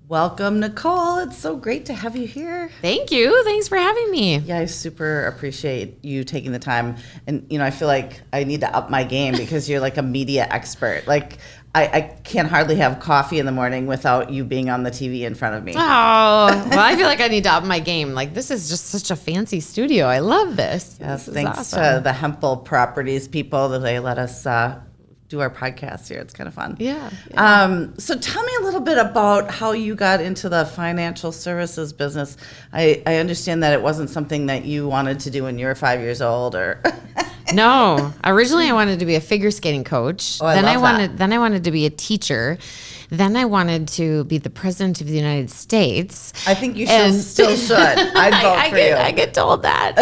Welcome, Nicole. It's so great to have you here. Thank you. Thanks for having me. Yeah, I super appreciate you taking the time. And, I feel like I need to up my game because you're like a media expert. Like, I can't hardly have coffee in the morning without you being on the TV in front of me. Oh, well, I feel like I need to up my game. Like, this is just such a fancy studio. I love this. Yes, this thanks awesome. to the Hempel Properties people that they let us do our podcast here. It's kind of fun. Yeah. So tell me a little bit about how you got into the financial services business. I understand that it wasn't something that you wanted to do when you were 5 years old, or No. Originally, I wanted to be a figure skating coach. Oh, I love Then I wanted to be a teacher. Then I wanted to be the president of the United States. I think you still should. I'd vote for you. I get told that.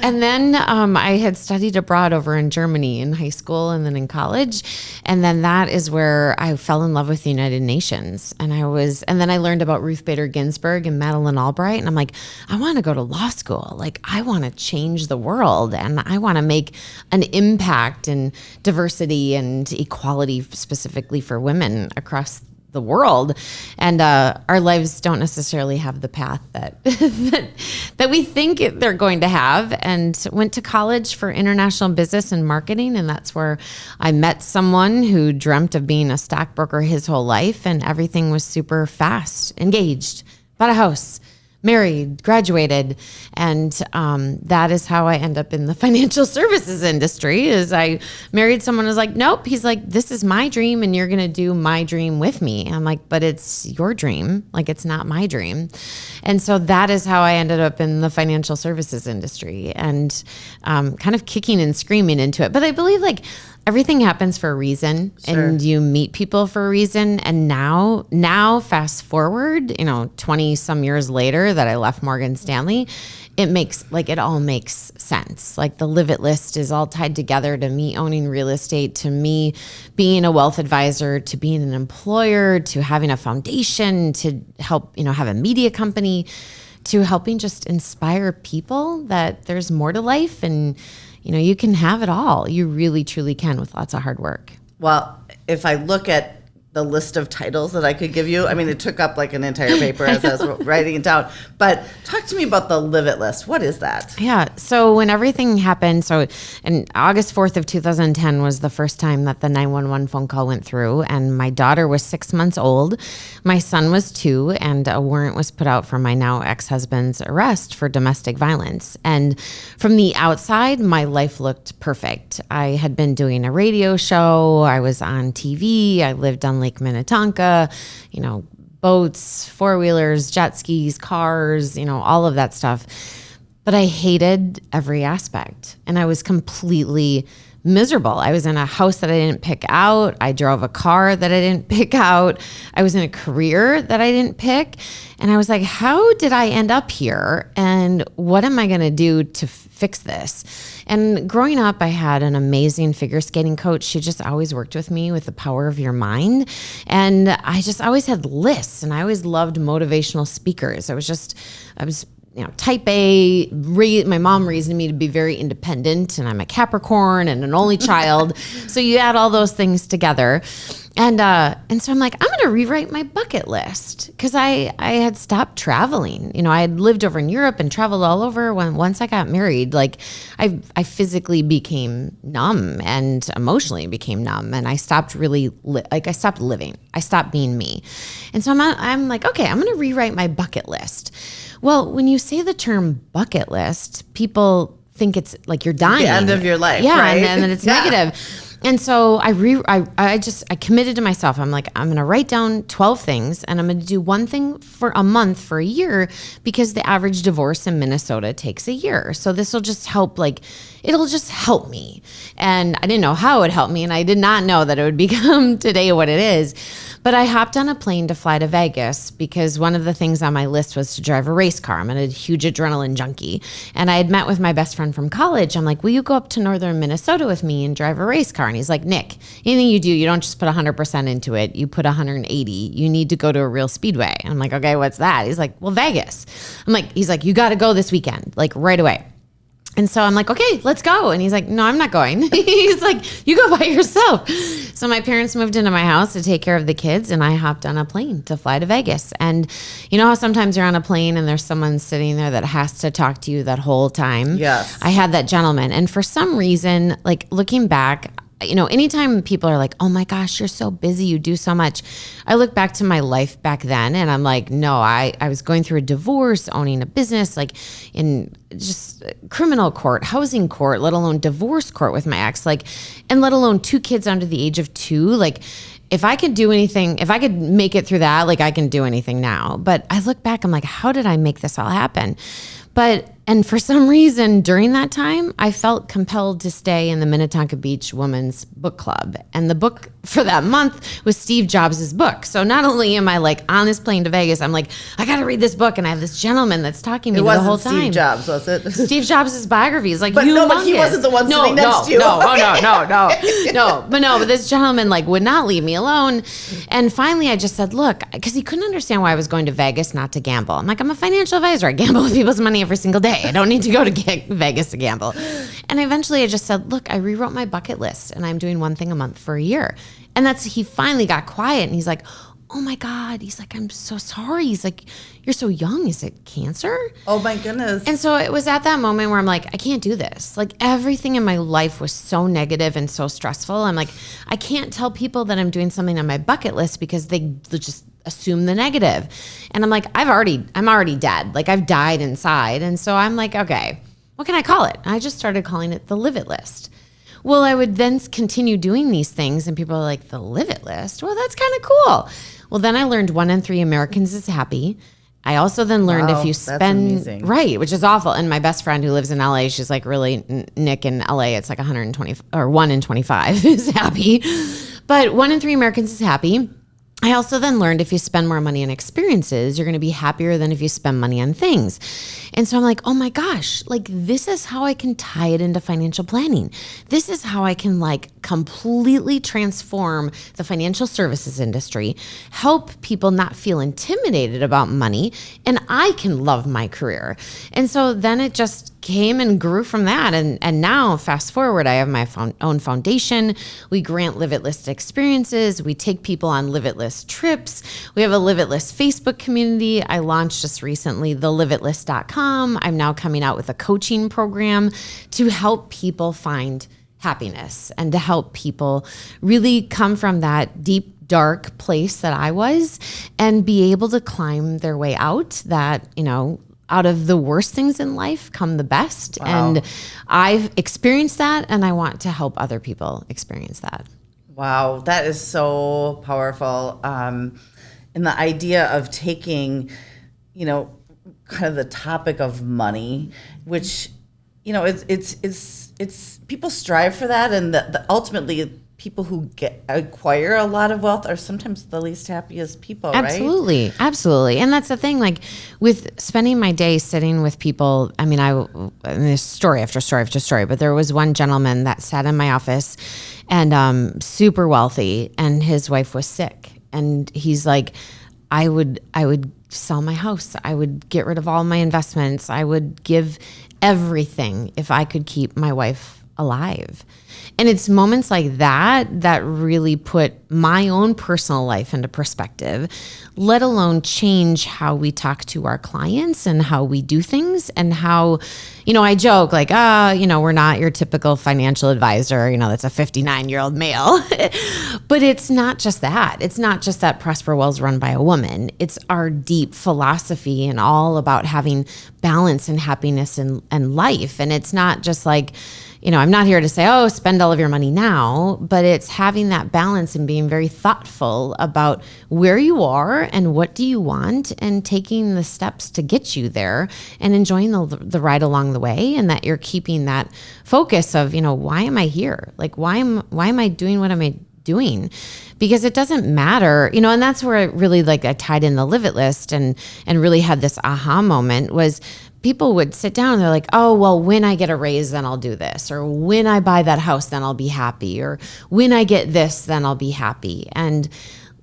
And then I had studied abroad over in Germany in high school and then in college. And then that is where I fell in love with the United Nations. And then I learned about Ruth Bader Ginsburg and Madeleine Albright. And I'm like, I want to go to law school. Like, I want to change the world. And I want to make an impact in diversity and equality, specifically for women across the world. And our lives don't necessarily have the path that that we think they're going to have. And went to college for international business and marketing, and that's where I met someone who dreamt of being a stockbroker his whole life, and everything was super fast. Engaged, bought a house, married, graduated, and that is how I end up in the financial services industry. Is I married someone who's like, nope. He's like, this is my dream, and you're gonna do my dream with me. I'm like, but it's your dream. Like, it's not my dream. And so that is how I ended up in the financial services industry, and kind of kicking and screaming into it. But I believe like everything happens for a reason. Sure. And you meet people for a reason. And now fast forward, 20 some years later that I left Morgan Stanley, it all makes sense. Like, the Live It list is all tied together to me owning real estate, to me being a wealth advisor, to being an employer, to having a foundation, to help, have a media company, to helping just inspire people that there's more to life, and you can have it all. You really, truly can, with lots of hard work. Well, if I look at the list of titles that I could give you, I mean, it took up like an entire paper as I was writing it down. But talk to me about the Live It list. What is that? Yeah. So when everything happened, and August 4th of 2010 was the first time that the 911 phone call went through, and my daughter was 6 months old. My son was 2, and a warrant was put out for my now ex-husband's arrest for domestic violence. And from the outside, my life looked perfect. I had been doing a radio show. I was on TV. I lived on Lake Minnetonka, boats, four-wheelers, jet skis, cars, all of that stuff. But I hated every aspect, and I was completely miserable. I was in a house that I didn't pick out. I drove a car that I didn't pick out. I was in a career that I didn't pick. And I was like, how did I end up here? And what am I going to do to fix this? And growing up, I had an amazing figure skating coach. She just always worked with me with the power of your mind. And I just always had lists, and I always loved motivational speakers. I was type A. My mom raised me to be very independent, and I'm a Capricorn and an only child. So you add all those things together. And so I'm like, I'm going to rewrite my bucket list, because I had stopped traveling. I had lived over in Europe and traveled all over. Once I got married, like I physically became numb and emotionally became numb, and I stopped I stopped living. I stopped being me. And so I'm like, okay, I'm going to rewrite my bucket list. Well, when you say the term bucket list, people think it's like you're dying. The end of your life, yeah, right? And then it's negative. And so I committed to myself. I'm like, I'm going to write down 12 things, and I'm going to do one thing for a month for a year, because the average divorce in Minnesota takes a year. So this will just help, it'll just help me. And I didn't know how it would help me, and I did not know that it would become today what it is. But I hopped on a plane to fly to Vegas, because one of the things on my list was to drive a race car. I'm a huge adrenaline junkie. And I had met with my best friend from college. I'm like, will you go up to northern Minnesota with me and drive a race car? And he's like, Nick, anything you do, you don't just put 100% into it. You put 180. You need to go to a real speedway. And I'm like, okay, what's that? He's like, well, Vegas. He's like, you got to go this weekend, like right away. And so I'm like, okay, let's go. And he's like, no, I'm not going. He's like, you go by yourself. So my parents moved into my house to take care of the kids, and I hopped on a plane to fly to Vegas. And you know how sometimes you're on a plane and there's someone sitting there that has to talk to you that whole time? Yes. I had that gentleman. And for some reason, like looking back, you know, anytime people are like, oh my gosh, you're so busy, you do so much. I look back to my life back then and I'm like, no, I was going through a divorce, owning a business, like in just criminal court, housing court, let alone divorce court with my ex, like, and let alone 2 kids under the age of 2. Like, if I could do anything, if I could make it through that, like I can do anything now. But I look back, I'm like, how did I make this all happen? And for some reason during that time, I felt compelled to stay in the Minnetonka Beach Women's Book Club. And the book for that month was Steve Jobs' book. So not only am I like on this plane to Vegas, I'm like, I got to read this book. And I have this gentleman that's talking to me the whole time. Steve Jobs, was it? Steve Jobs' biography is like but humongous. No, but he wasn't the one sitting next to you. But this gentleman like would not leave me alone. And finally I just said, look, because he couldn't understand why I was going to Vegas not to gamble. I'm like, I'm a financial advisor. I gamble with people's money every single day. I don't need to go to Vegas to gamble. And eventually I just said, look, I rewrote my bucket list and I'm doing one thing a month for a year. And he finally got quiet and he's like, oh my God. He's like, I'm so sorry. He's like, you're so young. Is it cancer? Oh my goodness. And so it was at that moment where I'm like, I can't do this. Like everything in my life was so negative and so stressful. I'm like, I can't tell people that I'm doing something on my bucket list because they just assume the negative. And I'm like, I'm already dead. Like I've died inside. And so I'm like, okay, what can I call it? And I just started calling it the Live It List. Well, I would then continue doing these things and people are like, the Live It List? Well, that's kind of cool. Well, then I learned 1 in 3 Americans is happy. I also then learned if you spend, right, which is awful. And my best friend who lives in LA, she's like, really, Nick, in LA, it's like 120 or 1 in 25 is happy. But 1 in 3 Americans is happy. I also then learned if you spend more money on experiences, you're going to be happier than if you spend money on things. And so I'm like, oh my gosh, like this is how I can tie it into financial planning. This is how I can like completely transform the financial services industry, help people not feel intimidated about money, and I can love my career. And so then it just came and grew from that. And now fast forward, I have my own foundation. We grant Live It List experiences. We take people on Live It List trips. We have a Live It List Facebook community. I launched just recently theliveItlist.com. I'm now coming out with a coaching program to help people find happiness and to help people really come from that deep, dark place that I was and be able to climb their way out that, you know, out of the worst things in life come the best. Wow. And I've experienced that and I want to help other people experience that. Wow, that is so powerful. And the idea of taking, you know, kind of the topic of money, which, you know, it's people strive for that, and the ultimately people who acquire a lot of wealth are sometimes the least happiest people, right? Absolutely. And that's the thing, like with spending my day sitting with people, I mean, and there's story after story after story, but there was one gentleman that sat in my office and super wealthy, and his wife was sick. And he's like, I would sell my house. I would get rid of all my investments. I would give everything if I could keep my wife alive. And it's moments like that that really put my own personal life into perspective, let alone change how we talk to our clients and how we do things, and how, you know, I joke like, you know, we're not your typical financial advisor, you know, that's a 59-year-old male. But it's not just that. It's not just that ProsperWell's run by a woman. It's our deep philosophy and all about having balance and happiness in life. And it's not just like, you know, I'm not here to say, oh, spend all of your money now, but it's having that balance and being very thoughtful about where you are and what do you want, and taking the steps to get you there and enjoying the ride along the way, and that you're keeping that focus of, you know, why am I here? Like, why am I doing what I'm doing? Because it doesn't matter, you know, and that's where I tied in the Live It List and really had this aha moment was people would sit down and they're like, oh, well, when I get a raise, then I'll do this. Or when I buy that house, then I'll be happy. Or when I get this, then I'll be happy. And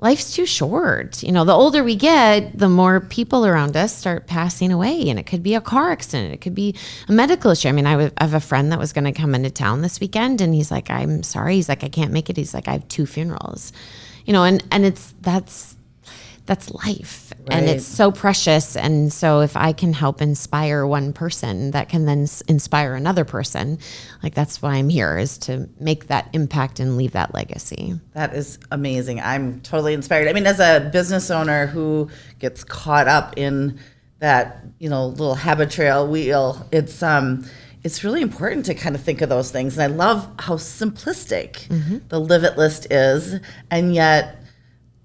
life's too short. You know, the older we get, the more people around us start passing away. And it could be a car accident. It could be a medical issue. I mean, I have a friend that was going to come into town this weekend, and he's like, I'm sorry. He's like, I can't make it. He's like, I have 2 funerals, you know, and that's life. Right. And it's so precious. And so if I can help inspire one person that can then inspire another person, like that's why I'm here, is to make that impact and leave that legacy. That is amazing. I'm totally inspired. I mean, as a business owner who gets caught up in that, you know, little habit trail wheel, it's really important to kind of think of those things. And I love how simplistic the Live It list is, and yet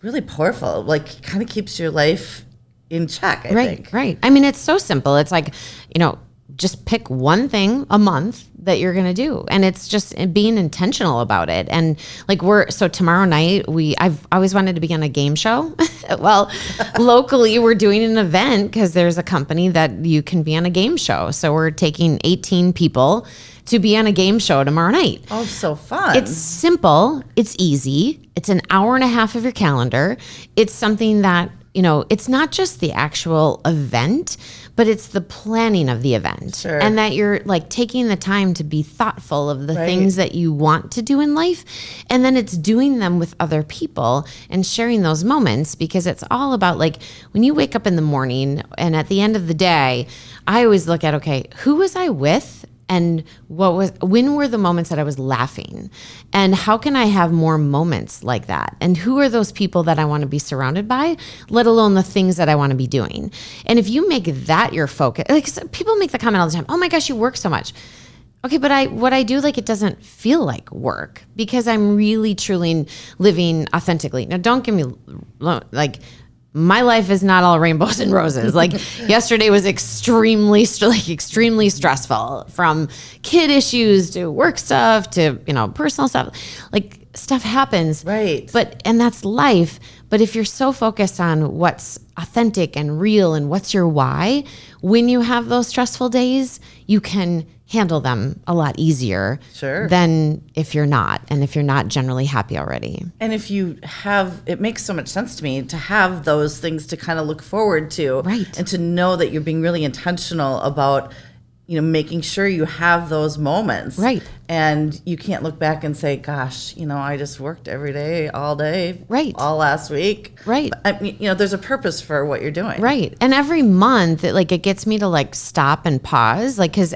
really powerful. Like, kind of keeps your life in check, I think. Right. I mean, it's so simple. It's like, you know, just pick one thing a month that you're going to do. And it's just being intentional about it. And like so tomorrow night, I've always wanted to be on a game show. Well, locally we're doing an event because there's a company that you can be on a game show. So we're taking 18 people to be on a game show tomorrow night. Oh, so fun. It's simple. It's easy. It's an hour and a half of your calendar. It's something that, you know, it's not just the actual event, but it's the planning of the event. Sure. And that you're like taking the time to be thoughtful of the things that you want to do in life. And then it's doing them with other people and sharing those moments, because it's all about, like, when you wake up in the morning and at the end of the day, I always look at, okay, who was I with? And when were the moments that I was laughing? And how can I have more moments like that? And who are those people that I want to be surrounded by, let alone the things that I want to be doing? And if you make that your focus, like, people make the comment all the time, oh my gosh, you work so much. Okay, but what I do, like, it doesn't feel like work, because I'm really truly living authentically. Now, don't give me, like, my life is not all rainbows and roses. Like, yesterday was extremely stressful, from kid issues to work stuff to, you know, personal stuff. Like, stuff happens. Right. And that's life. But if you're so focused on what's authentic and real and what's your why, when you have those stressful days, you can handle them a lot easier than if you're not, and if you're not generally happy already. And if you have, it makes so much sense to me to have those things to kind of look forward to, right, and to know that you're being really intentional about, you know, making sure you have those moments. Right. And you can't look back and say, gosh, you know, I just worked every day, all day, right, all last week. Right. I mean, you know, there's a purpose for what you're doing. Right. And every month, it gets me to, like, stop and pause. Like, because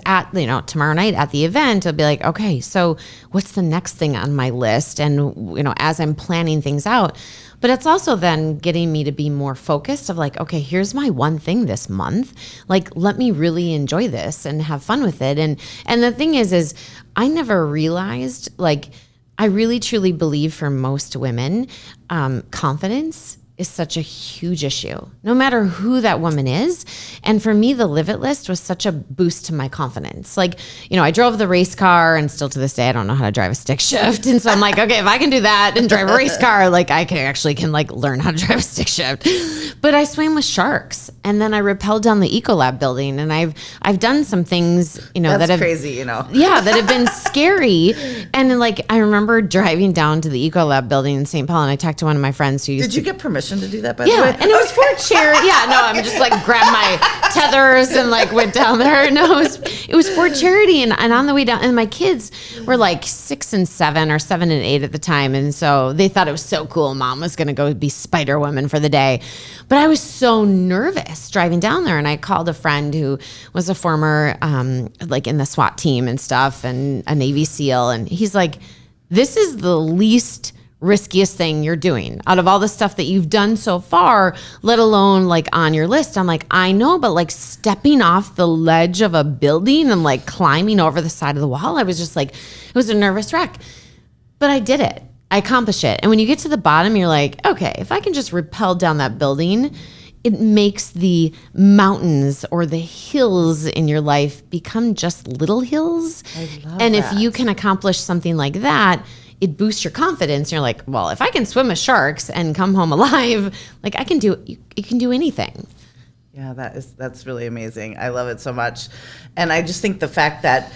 tomorrow night at the event, I'll be like, okay, so what's the next thing on my list? And, you know, as I'm planning things out. But it's also then getting me to be more focused of, like, okay, here's my one thing this month. Like, let me really enjoy this and have fun with it. And the thing is I never realized, like, I really truly believe for most women, confidence is such a huge issue, no matter who that woman is. And for me, the Live It list was such a boost to my confidence. Like, you know, I drove the race car, and still to this day, I don't know how to drive a stick shift. And so I'm like, okay, if I can do that and drive a race car, like, I can learn how to drive a stick shift. But I swam with sharks, and then I rappelled down the Ecolab building, and I've done some things, you know, that's crazy, you know. Yeah, that have been scary. And, like, I remember driving down to the Ecolab building in St. Paul, and I talked to one of my friends who used Did you get permission to do that, by the way? Yeah, and it was for charity. Yeah, no, I'm just, like, grabbed my tethers and, like, went down there. No, it was for charity. And on the way down, and my kids were like 6 and 7 or 7 and 8 at the time. And so they thought it was so cool. Mom was going to go be Spider Woman for the day. But I was so nervous driving down there. And I called a friend who was a former, like, in the SWAT team and stuff, and a Navy SEAL. And he's like, this is the least riskiest thing you're doing out of all the stuff that you've done so far, let alone, like, on your list. I'm like, I know, but, like, stepping off the ledge of a building and, like, climbing over the side of the wall, I was just like, it was a nervous wreck. But I did it. I accomplished it. And when you get to the bottom, you're like, okay, if I can just rappel down that building, it makes the mountains or the hills in your life become just little hills. I love and that. If you can accomplish something like that, it boosts your confidence. You're like, well, if I can swim with sharks and come home alive, like, I can do, you can do anything. Yeah, that's really amazing. I love it so much. And I just think the fact that,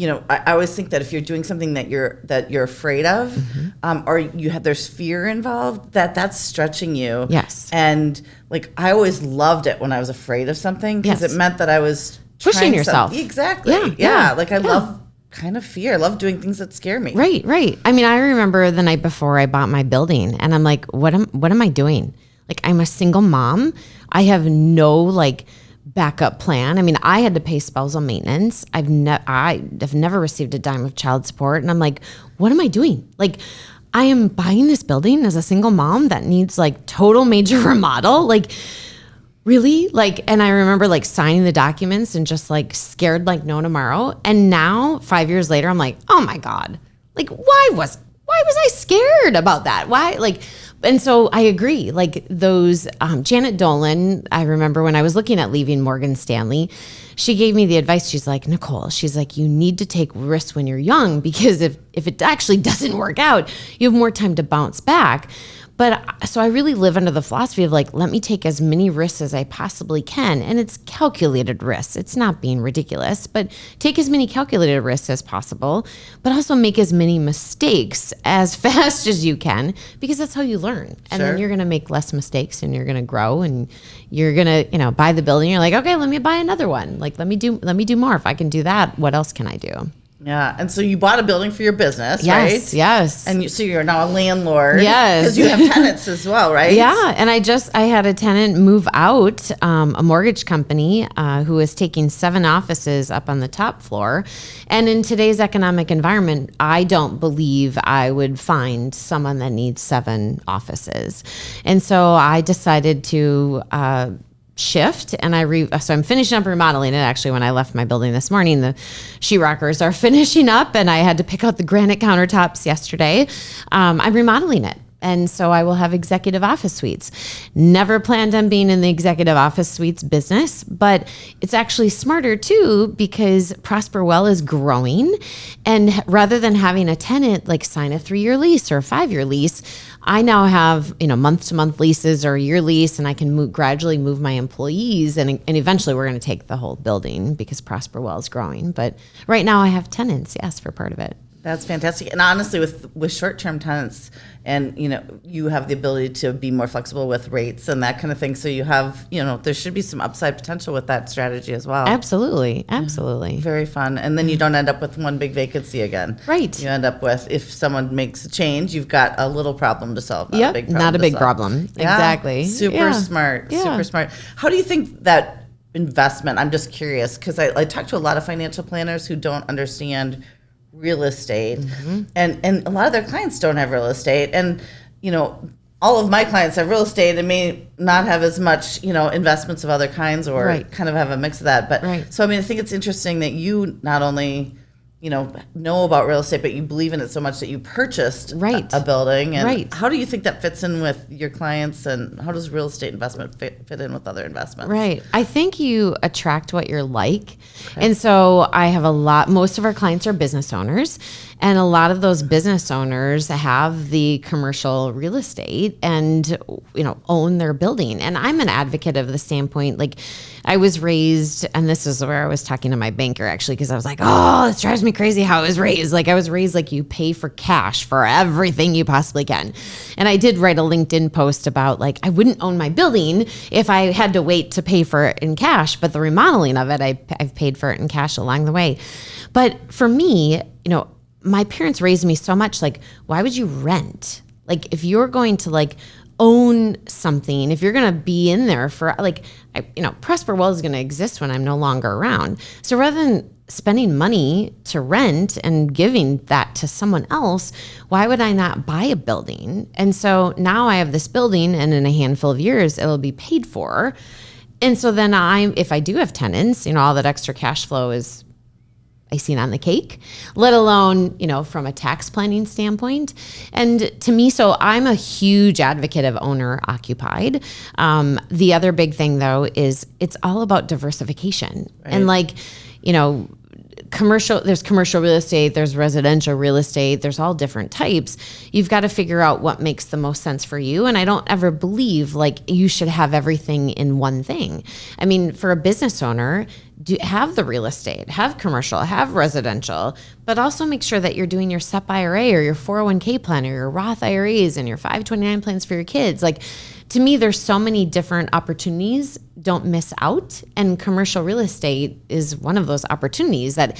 I always think that if you're doing something that you're afraid of, or there's fear involved, that's stretching you. Yes. And like, I always loved it when I was afraid of something, because it meant that I was pushing yourself. Exactly. Like, I love kind of fear. I love doing things that scare me. Right. I mean, I remember the night before I bought my building, and I'm like, what am I doing? Like, I'm a single mom. I have no like backup plan. I mean, I had to pay spousal maintenance. I've never received a dime of child support. And I'm like, what am I doing? Like, I am buying this building as a single mom that needs like total major remodel. Like, really? Like, and I remember like signing the documents and just like scared like no tomorrow. And now 5 years later, I'm like, oh my God, like, why was I scared about that? Why? Like, and so I agree. Like those, Janet Dolan, I remember when I was looking at leaving Morgan Stanley, she gave me the advice. She's like, Nicole, she's like, you need to take risks when you're young, because if it actually doesn't work out, you have more time to bounce back. But so I really live under the philosophy of like, let me take as many risks as I possibly can. And it's calculated risks. It's not being ridiculous, but take as many calculated risks as possible, but also make as many mistakes as fast as you can, because that's how you learn. And then you're going to make less mistakes, and you're going to grow, and you're going to, buy the building. You're like, okay, let me buy another one. Like, let me do more. If I can do that, what else can I do? Yeah. And so you bought a building for your business, right? Yes. And so you're now a landlord. Yes. Because you have tenants as well, right? Yeah. And I had a tenant move out, a mortgage company who is taking 7 offices up on the top floor. And in today's economic environment, I don't believe I would find someone that needs 7 offices. And so I decided to shift, and so I'm finishing up remodeling it. Actually, when I left my building this morning, the sheetrockers are finishing up, and I had to pick out the granite countertops yesterday. I'm remodeling it. And so I will have executive office suites. Never planned on being in the executive office suites business, but it's actually smarter too, because ProsperWell is growing. And rather than having a tenant like sign a 3-year lease or a 5-year lease, I now have, month-to-month leases or a year lease, and I can gradually move my employees. And eventually we're going to take the whole building, because ProsperWell is growing. But right now I have tenants, yes, for part of it. That's fantastic. And honestly, with short-term tenants, and you have the ability to be more flexible with rates and that kind of thing. So you have, there should be some upside potential with that strategy as well. Absolutely. Very fun. And then you don't end up with one big vacancy again. Right. You end up with, if someone makes a change, you've got a little problem to solve. Not a big problem. Yeah. Exactly. Super smart. Yeah. Super smart. How do you think that investment, I'm just curious, because I talk to a lot of financial planners who don't understand real estate, and a lot of their clients don't have real estate, and all of my clients have real estate and may not have as much investments of other kinds, or kind of have a mix of that. But so I think it's interesting that you not only know about real estate, but you believe in it so much that you purchased a building. And how do you think that fits in with your clients, and how does real estate investment fit in with other investments? Right. I think you attract what you're like. Okay. And so I have most of our clients are business owners, and a lot of those business owners have the commercial real estate and, own their building. And I'm an advocate of the standpoint, like, I was raised, and this is where I was talking to my banker actually, because I was like, oh, this drives me crazy how I was raised. Like, I was raised like you pay for cash for everything you possibly can. And I did write a LinkedIn post about like, I wouldn't own my building if I had to wait to pay for it in cash, but the remodeling of it, I've paid for it in cash along the way. But for me, my parents raised me so much, like, why would you rent? Like, if you're going to like own something, if you're going to be in there for like, ProsperWell is going to exist when I'm no longer around. So rather than spending money to rent and giving that to someone else, why would I not buy a building? And so now I have this building, and in a handful of years, it'll be paid for. And so then if I do have tenants, all that extra cash flow is icing on the cake, let alone, from a tax planning standpoint. And to me, so I'm a huge advocate of owner occupied. The other big thing though, is it's all about diversification. Right. And like, there's commercial real estate, there's residential real estate, there's all different types. You've got to figure out what makes the most sense for you. And I don't ever believe like you should have everything in one thing. I mean, for a business owner, have the real estate, have commercial, have residential, but also make sure that you're doing your SEP IRA or your 401k plan or your Roth IRAs and your 529 plans for your kids. Like, to me, there's so many different opportunities. Don't miss out. And commercial real estate is one of those opportunities that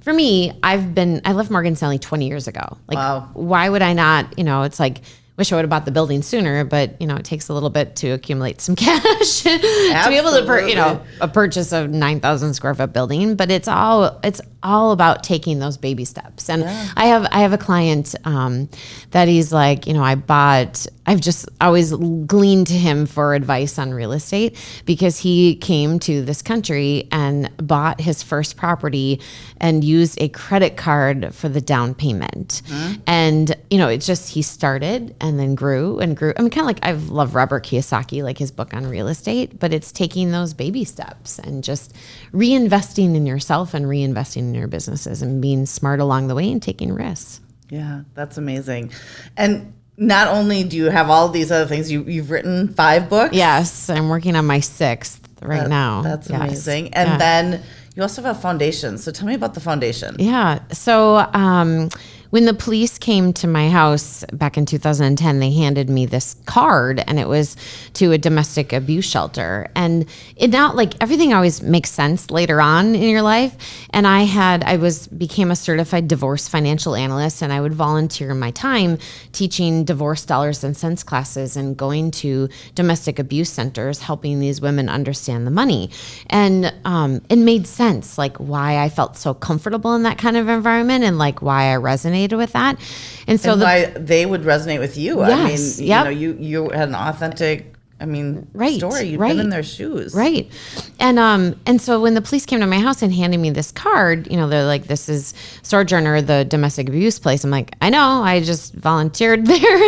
for me, I left Morgan Stanley 20 years ago. Like, wow. Why would I not, it's like, wish I would have bought the building sooner, but it takes a little bit to accumulate some cash to be able to, a purchase of 9,000 square foot building. But it's all about taking those baby steps. And I have a client that he's like, I've just always gleaned to him for advice on real estate because he came to this country and bought his first property and used a credit card for the down payment. Mm-hmm. And, it's just, he started and then grew and grew. I mean, kind of like I've loved Robert Kiyosaki, like his book on real estate, but it's taking those baby steps and just reinvesting in yourself and reinvesting in your businesses and being smart along the way and taking risks. Yeah, that's amazing. And not only do you have all these other things, you've written 5 books? Yes, I'm working on my 6th now. That's amazing. And then you also have a foundation. So tell me about the foundation. Yeah. So when the police came to my house back in 2010, they handed me this card, and it was to a domestic abuse shelter. And it now, like, everything always makes sense later on in your life. And I became a certified divorce financial analyst, and I would volunteer my time teaching divorce dollars and cents classes and going to domestic abuse centers, helping these women understand the money. And it made sense, like, why I felt so comfortable in that kind of environment and like why I resonated with that. And so why they would resonate with you. Yes, I mean, you had an authentic, story. You've been in their shoes. Right. And so when the police came to my house and handed me this card, they're like, this is Sojourner, the domestic abuse place. I'm like, I know, I just volunteered there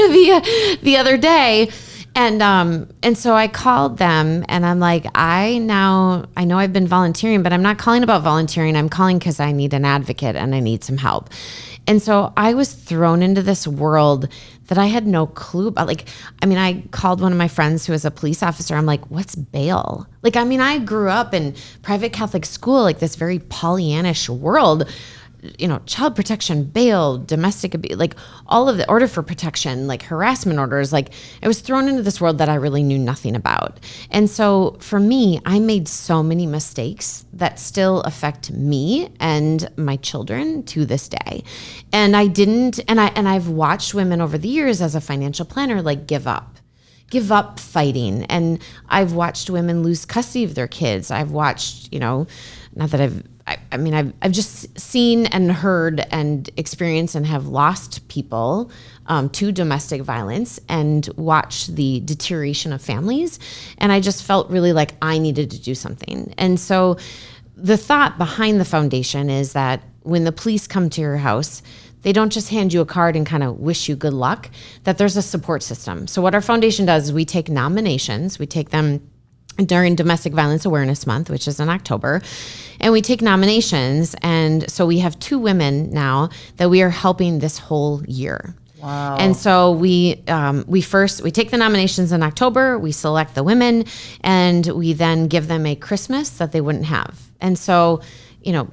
the other day. And so I called them and I'm like, I know I've been volunteering, but I'm not calling about volunteering. I'm calling because I need an advocate and I need some help. And so I was thrown into this world that I had no clue about. I called one of my friends who was a police officer. I'm like, what's bail? I grew up in private Catholic school, like this very Pollyannish world. Child protection, bail, domestic abuse, like all of the order for protection, like harassment orders. Like, I was thrown into this world that I really knew nothing about. And so for me, I made so many mistakes that still affect me and my children to this day. And I've watched women over the years as a financial planner, like, give up fighting. And I've watched women lose custody of their kids. I've watched, not that I've just seen and heard and experienced and have lost people to domestic violence and watched the deterioration of families. And I just felt really like I needed to do something. And so the thought behind the foundation is that when the police come to your house, they don't just hand you a card and kind of wish you good luck, that there's a support system. So what our foundation does is we take nominations, we take them during Domestic Violence Awareness Month, which is in October, and we take nominations. And so we have 2 women now that we are helping this whole year. Wow. And so we take the nominations in October, we select the women, and we then give them a Christmas that they wouldn't have. And so,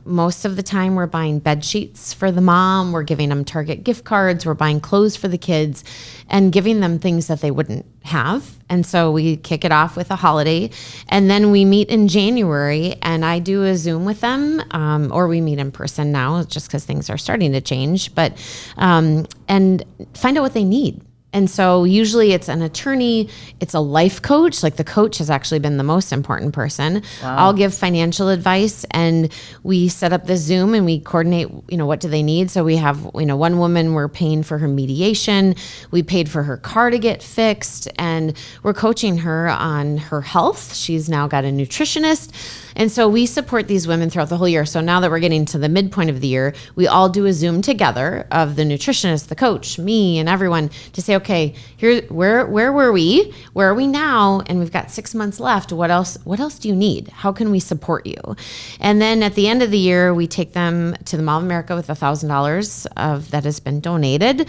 most of the time we're buying bed sheets for the mom, we're giving them Target gift cards, we're buying clothes for the kids and giving them things that they wouldn't have. And so we kick it off with a holiday, and then we meet in January and I do a Zoom with them, or we meet in person now just because things are starting to change, but and find out what they need. And so usually it's an attorney, it's a life coach. Like, the coach has actually been the most important person. Wow. I'll give financial advice, and we set up this Zoom and we coordinate, what do they need? So we have, one woman, we're paying for her mediation. We paid for her car to get fixed, and we're coaching her on her health. She's now got a nutritionist. And so we support these women throughout the whole year. So now that we're getting to the midpoint of the year, we all do a Zoom together of the nutritionist, the coach, me, and everyone to say, okay, here, where were we? Where are we now? And we've got 6 months left. What else do you need? How can we support you? And then at the end of the year, we take them to the Mall of America with $1,000 that has been donated.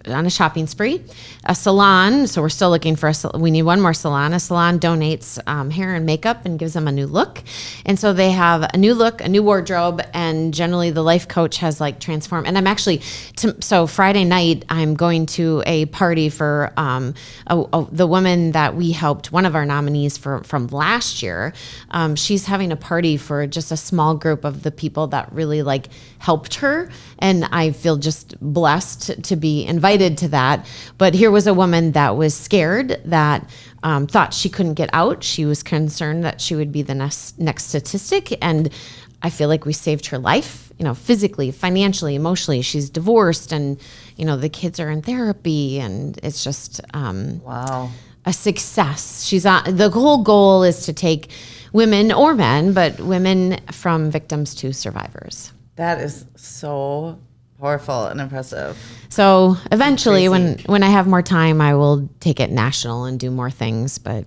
on a shopping spree. A salon, so we're still looking for we need one more salon. A salon donates hair and makeup and gives them a new look. And so they have a new look, a new wardrobe, and generally the life coach has like transformed. And I'm actually, so Friday night, I'm going to a party for the woman that we helped, one of our nominees from last year. She's having a party for just a small group of the people that really like helped her. And I feel just blessed to be invited to that. But here was a woman that was scared, that thought she couldn't get out. She was concerned that she would be the next statistic. And I feel like we saved her life, physically, financially, emotionally. She's divorced, and, the kids are in therapy, and it's just wow, a success. The whole goal is to take women or men, but women from victims to survivors. That is so powerful and impressive. So eventually, when I have more time, I will take it national and do more things. But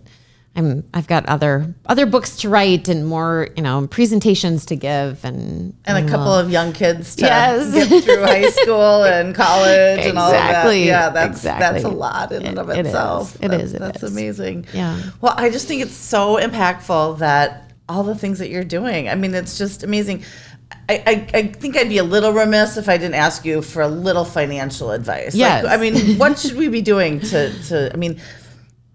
I've got other books to write and more, presentations to give, and a couple of young kids to yes. get through high school and college and all of that. Yeah, that's a lot in and of itself. It is. That's amazing. Yeah. Well, I just think it's so impactful that all the things that you're doing. I mean, it's just amazing. I think I'd be a little remiss if I didn't ask you for a little financial advice. Yes. What should we be doing to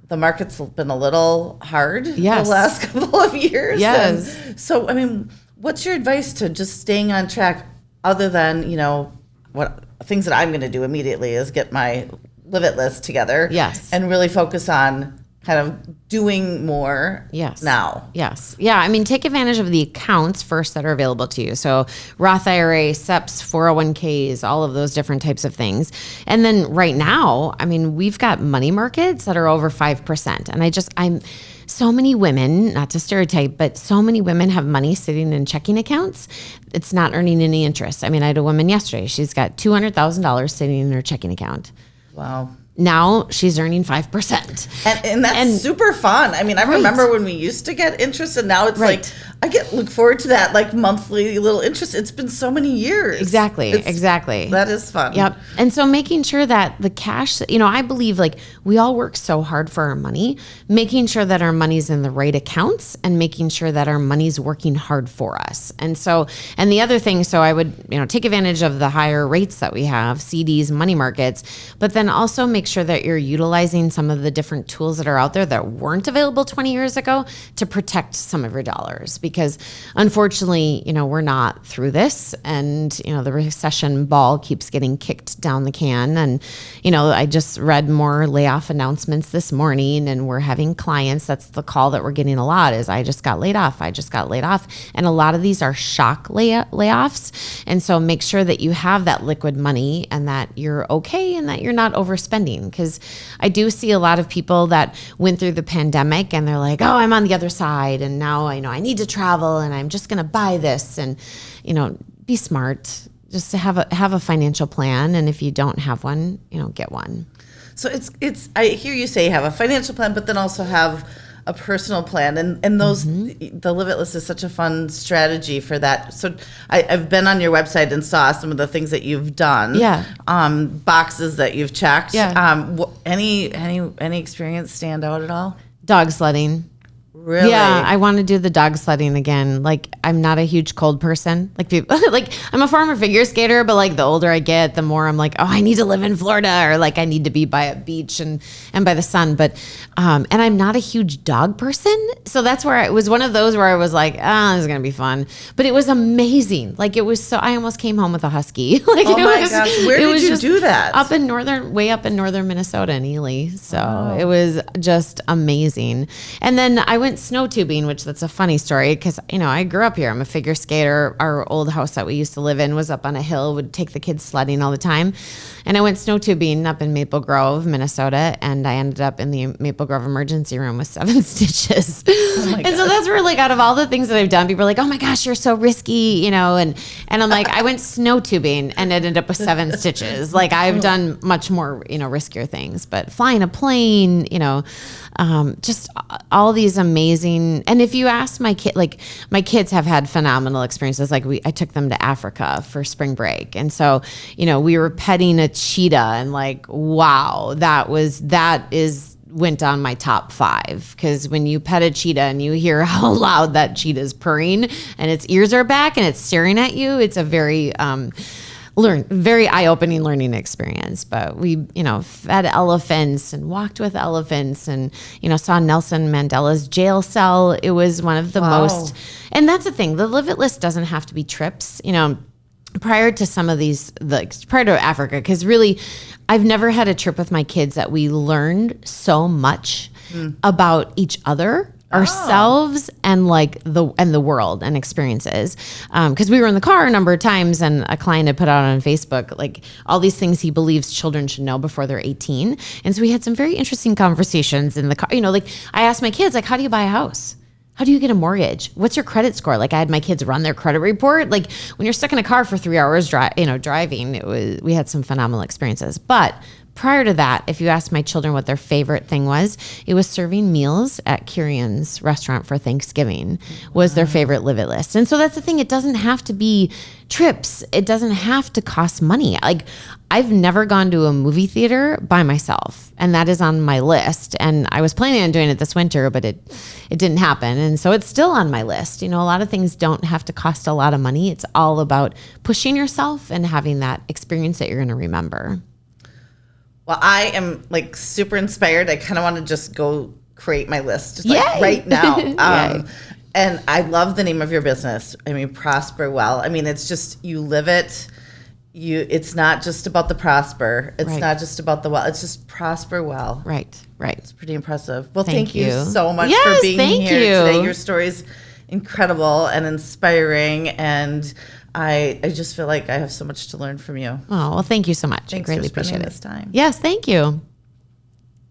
the market's been a little hard the last couple of years. Yes. And so, what's your advice to just staying on track other than, what things that I'm going to do immediately is get my Live It list together. Yes. And really focus on kind of doing more now. Yes. Yeah. Take advantage of the accounts first that are available to you. So Roth IRA, SEPs, 401ks, all of those different types of things. And then right now, we've got money markets that are over 5%. And so many women, not to stereotype, but so many women have money sitting in checking accounts. It's not earning any interest. I had a woman yesterday. She's got $200,000 sitting in her checking account. Wow. Now she's earning 5%. And that's super fun. I remember when we used to get interest, and now it's like, I look forward to that like monthly little interest. It's been so many years. Exactly. That is fun. Yep. And so making sure that the cash, I believe like we all work so hard for our money, making sure that our money's in the right accounts and making sure that our money's working hard for us. And the other thing, so I would, take advantage of the higher rates that we have, CDs, money markets, but then also make sure that you're utilizing some of the different tools that are out there that weren't available 20 years ago to protect some of your dollars. Because unfortunately, we're not through this, and, the recession ball keeps getting kicked down the can. And, I just read more layoff announcements this morning, and we're having clients. That's the call that we're getting a lot is I just got laid off. And a lot of these are shock layoffs. And so make sure that you have that liquid money and that you're okay and that you're not overspending. Because I do see a lot of people that went through the pandemic and they're like, oh, I'm on the other side. And now I need to travel and I'm just going to buy this. And, be smart, just to have a financial plan. And if you don't have one, get one. So it's, I hear you say have a financial plan, but then also have a personal plan. And those, the Live It list is such a fun strategy for that. So I've been on your website and saw some of the things that you've done. Yeah. Boxes that you've checked. Yeah. Any experience stand out at all? Dog sledding. Really? Yeah, I want to do the dog sledding again. Like, I'm not a huge cold person. Like, people, like, I'm a former figure skater, but like the older I get, the more I'm like, oh, I need to live in Florida, or like I need to be by a beach and by the sun. But and I'm not a huge dog person, so that's where it was one of those where I was like, this is gonna be fun. But it was amazing. Like, it was so. I almost came home with a husky. Like, oh my gosh, where did you do that? Way up in northern Minnesota in Ely. So It was just amazing. And then I went snow tubing, which that's a funny story because, I grew up here. I'm a figure skater. Our old house that we used to live in was up on a hill, would take the kids sledding all the time. And I went snow tubing up in Maple Grove, Minnesota, and I ended up in the Maple Grove emergency room with 7 stitches. Oh my God. So that's where, like, out of all the things that I've done, people are like, oh my gosh, you're so risky, and I'm like, I went snow tubing and ended up with 7 stitches. Like, I've done much more, riskier things, but flying a plane, just all these amazing. And if you ask my kid, like my kids have had phenomenal experiences. Like I took them to Africa for spring break. And so, we were petting a cheetah and like, wow, that went on my top 5, because when you pet a cheetah and you hear how loud that cheetah's purring and its ears are back and it's staring at you, it's a very very eye-opening learning experience. But we fed elephants and walked with elephants and saw Nelson Mandela's jail cell. It was one of the most, and that's the thing, the Live It list doesn't have to be trips. Prior to some of these, prior to Africa, because really, I've never had a trip with my kids that we learned so much about each other, ourselves, and the world and experiences. Because we were in the car a number of times, and a client had put out on Facebook like all these things he believes children should know before they're 18, and so we had some very interesting conversations in the car. I asked my kids, like, how do you buy a house? How do you get a mortgage? What's your credit score? Like, I had my kids run their credit report. Like, when you're stuck in a car for 3 hours driving, we had some phenomenal experiences. But prior to that, if you asked my children what their favorite thing was, it was serving meals at Kirian's restaurant for Thanksgiving was their favorite Live It list. And so that's the thing. It doesn't have to be trips. It doesn't have to cost money. Like, I've never gone to a movie theater by myself, and that is on my list. And I was planning on doing it this winter, but it didn't happen. And so it's still on my list. A lot of things don't have to cost a lot of money. It's all about pushing yourself and having that experience that you're going to remember. Well, I am like super inspired. I kind of want to just go create my list just like right now. And I love the name of your business. I mean, Prosper Well. I mean, it's just, you live it. It's not just about the prosper. It's not just about the well. It's just prosper well. Right. It's pretty impressive. Well, thank you you so much for being here today. Your story's incredible and inspiring, and I just feel like I have so much to learn from you. Oh, well, thank you so much. Thanks I greatly for spending appreciate it. this time. Yes, thank you.